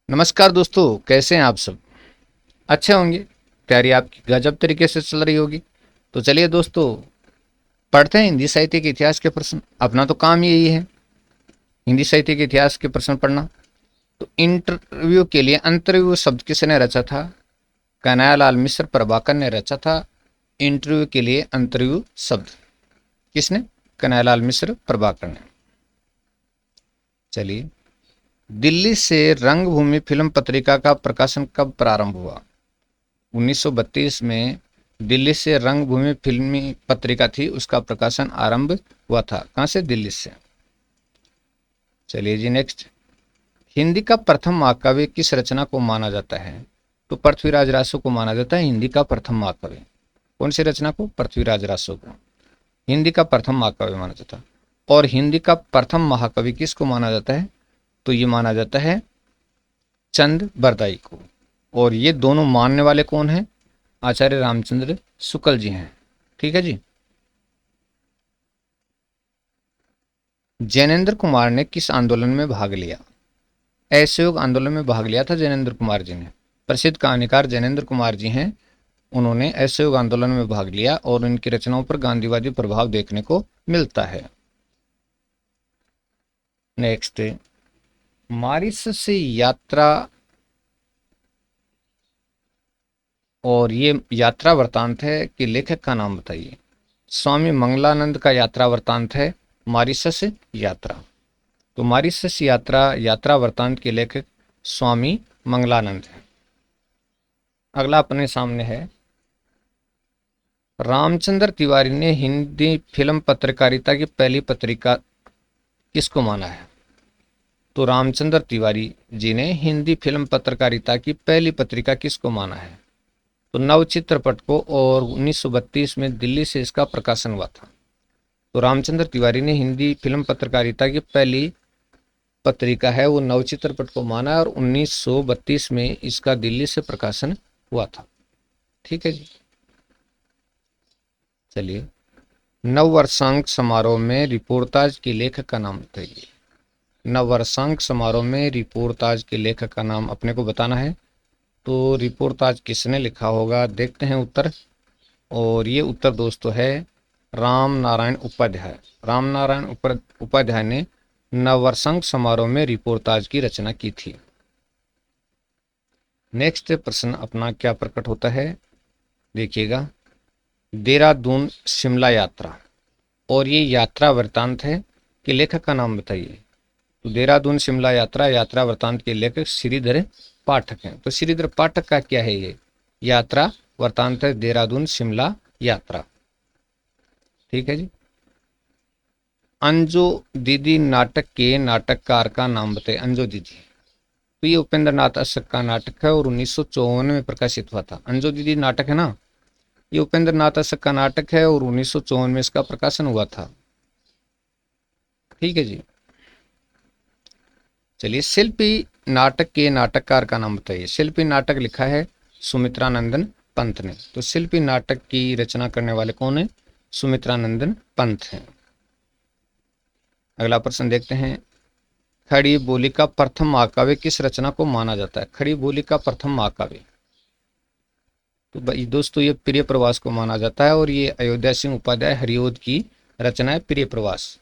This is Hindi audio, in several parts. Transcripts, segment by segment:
नमस्कार दोस्तों, कैसे हैं आप सब। अच्छे होंगे। तैयारी आपकी गजब तरीके से चल रही होगी। तो चलिए दोस्तों, पढ़ते हैं हिंदी साहित्य के इतिहास के प्रश्न। अपना तो काम यही है, हिंदी साहित्य के इतिहास के प्रश्न पढ़ना। तो इंटरव्यू के लिए अंतरव्यू शब्द किसने रचा था? कन्हैयालाल मिश्र प्रभाकर ने रचा था इंटरव्यू के लिए अंतरव्यू शब्द। किसने? कन्हैयालाल मिश्र प्रभाकर ने। चलिए, दिल्ली से रंगभूमि फिल्म पत्रिका का प्रकाशन कब प्रारंभ हुआ? 1932 में दिल्ली से रंगभूमि फिल्मी पत्रिका थी, उसका प्रकाशन आरंभ हुआ था। कहाँ से? दिल्ली से। चलिए जी, नेक्स्ट। हिंदी का प्रथम महाकाव्य किस रचना को माना जाता है? तो पृथ्वीराज रासो को माना जाता है हिंदी का प्रथम महाकाव्य। कौन सी रचना को? पृथ्वीराज रासो को हिंदी का प्रथम महाकाव्य माना जाता है। और हिंदी का प्रथम महाकवि किसको माना जाता है? तो ये माना जाता है चंद बरदाई को। और ये दोनों मानने वाले कौन हैं? आचार्य रामचंद्र शुक्ल जी हैं। ठीक है जी। जैनेन्द्र कुमार ने किस आंदोलन में भाग लिया? असहयोग आंदोलन में भाग लिया था जैनेन्द्र कुमार जी ने। प्रसिद्ध कहानीकार जैनेन्द्र कुमार जी हैं, उन्होंने असहयोग आंदोलन में भाग लिया और उनकी रचनाओं पर गांधीवादी प्रभाव देखने को मिलता है। नेक्स्ट, मॉरिशस यात्रा और ये यात्रा वृतांत है कि लेखक का नाम बताइए। स्वामी मंगलानंद का यात्रा वृतांत है मॉरिशस यात्रा। तो मॉरिशस यात्रा यात्रा वृतांत के लेखक स्वामी मंगलानंद हैं। अगला अपने सामने है, रामचंद्र तिवारी ने हिंदी फिल्म पत्रकारिता की पहली पत्रिका किसको माना है? तो रामचंद्र तिवारी जी ने हिंदी फिल्म पत्रकारिता की पहली पत्रिका किसको माना है? तो नव चित्रपट को, और 1932 में दिल्ली से इसका प्रकाशन हुआ था। तो रामचंद्र तिवारी ने हिंदी फिल्म पत्रकारिता की पहली पत्रिका है वो नव चित्रपट को माना है और 1932 में इसका दिल्ली से प्रकाशन हुआ था। ठीक है जी। चलिए, नववर्षांक समारोह में रिपोर्ताज के लेखक का नाम बताइए। नववर्षांक समारोह में रिपोर्ताज के लेखक का नाम अपने को बताना है। तो रिपोर्ताज किसने लिखा होगा, देखते हैं उत्तर। और ये उत्तर दोस्तों है राम नारायण उपाध्याय। राम नारायण उपाध्याय ने नववर्षांक समारोह में रिपोर्ताज की रचना की थी। नेक्स्ट प्रश्न अपना क्या प्रकट होता है, देखिएगा। देहरादून शिमला यात्रा और ये यात्रा वृतांत है कि लेखक का नाम बताइए। तो देहरादून शिमला यात्रा यात्रा वृतांत के लेखक श्रीधर पाठक हैं। तो श्रीधर पाठक का क्या है? ये यात्रा वृतांत है देहरादून शिमला यात्रा। ठीक है जी। अंजो दीदी नाटक के नाटककार का नाम बताइए। अंजो दीदी, तो ये उपेंद्र नाथ अशक का नाटक है और 1954 में प्रकाशित हुआ था। अंजो दीदी नाटक है ना, ये उपेंद्र नाथ अशक का नाटक है और 1954 में इसका प्रकाशन हुआ था। ठीक है जी। चलिए, शिल्पी नाटक के नाटककार का नाम बताइए। शिल्पी नाटक लिखा है सुमित्रा नंदन पंत ने। तो शिल्पी नाटक की रचना करने वाले कौन है? सुमित्रा नंदन पंत हैं। अगला प्रश्न देखते हैं, खड़ी बोली का प्रथम महाकाव्य किस रचना को माना जाता है? खड़ी बोली का प्रथम महाकाव्य, तो भाई दोस्तों ये प्रिय प्रवास को माना जाता है और ये अयोध्या सिंह उपाध्याय हरिओद की रचना है प्रिय प्रवास।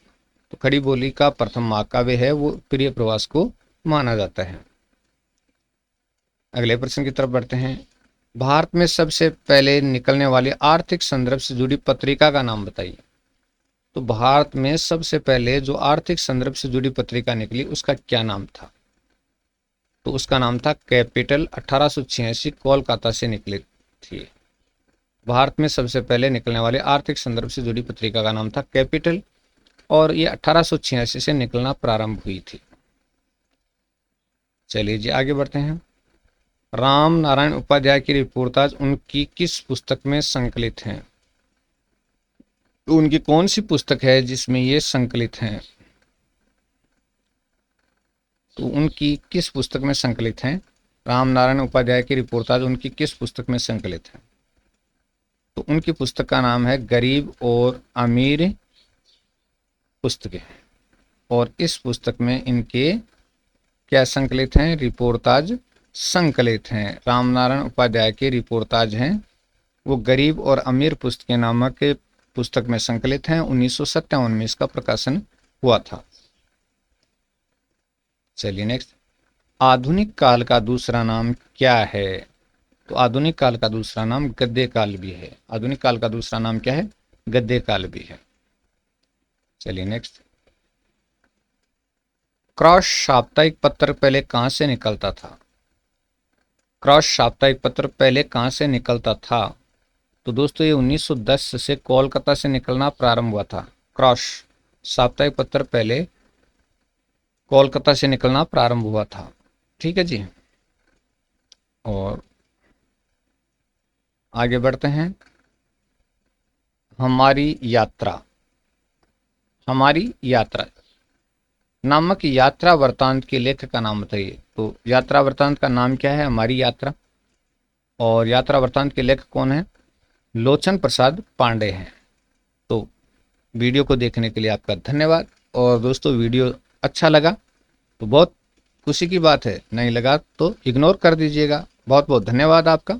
तो खड़ी बोली का प्रथम महाकाव्य है वो प्रिय प्रवास को माना जाता है। अगले प्रश्न की तरफ बढ़ते हैं, भारत में सबसे पहले निकलने वाली आर्थिक संदर्भ से जुड़ी पत्रिका का नाम बताइए। तो भारत में सबसे पहले जो आर्थिक संदर्भ से जुड़ी पत्रिका निकली उसका क्या नाम था? तो उसका नाम था कैपिटल। 1886 कोलकाता से निकली थी। भारत में सबसे पहले निकलने वाले आर्थिक संदर्भ से जुड़ी पत्रिका का नाम था कैपिटल और ये 1886 से निकलना प्रारंभ हुई थी। चलिए जी, आगे बढ़ते हैं। राम नारायण उपाध्याय की रिपोर्टाज उनकी किस पुस्तक में संकलित हैं? तो उनकी कौन सी पुस्तक है जिसमें ये संकलित हैं? तो उनकी किस पुस्तक में संकलित हैं? राम नारायण उपाध्याय की रिपोर्टाज उनकी किस पुस्तक में संकलित है? तो उनकी पुस्तक का नाम है गरीब और अमीर पुस्तकें। और इस पुस्तक में इनके क्या संकलित हैं? रिपोर्टाज संकलित हैं। रामनारायण उपाध्याय के रिपोर्टाज हैं, वो गरीब और अमीर पुस्तकें नामक पुस्तक में संकलित हैं। 1957 में इसका प्रकाशन हुआ था। चलिए नेक्स्ट, आधुनिक काल का दूसरा नाम क्या है? तो आधुनिक काल का दूसरा नाम गद्य काल भी है। आधुनिक काल का दूसरा नाम क्या है? गद्य काल भी है। चलिए नेक्स्ट, क्रॉस साप्ताहिक पत्र पहले कहां से निकलता था? क्रॉस साप्ताहिक पत्र पहले कहां से निकलता था? तो दोस्तों ये 1910 से कोलकाता से निकलना प्रारंभ हुआ था। क्रॉस साप्ताहिक पत्र पहले कोलकाता से निकलना प्रारंभ हुआ था। ठीक है जी, और आगे बढ़ते हैं। हमारी यात्रा, हमारी यात्रा नामक यात्रा वृत्तांत के लेखक का नाम बताइए। तो यात्रा वृत्तांत का नाम क्या है? हमारी यात्रा। और यात्रा वृत्तांत के लेखक कौन है? लोचन प्रसाद पांडे हैं। तो वीडियो को देखने के लिए आपका धन्यवाद। और दोस्तों वीडियो अच्छा लगा तो बहुत खुशी की बात है, नहीं लगा तो इग्नोर कर दीजिएगा। बहुत बहुत धन्यवाद आपका।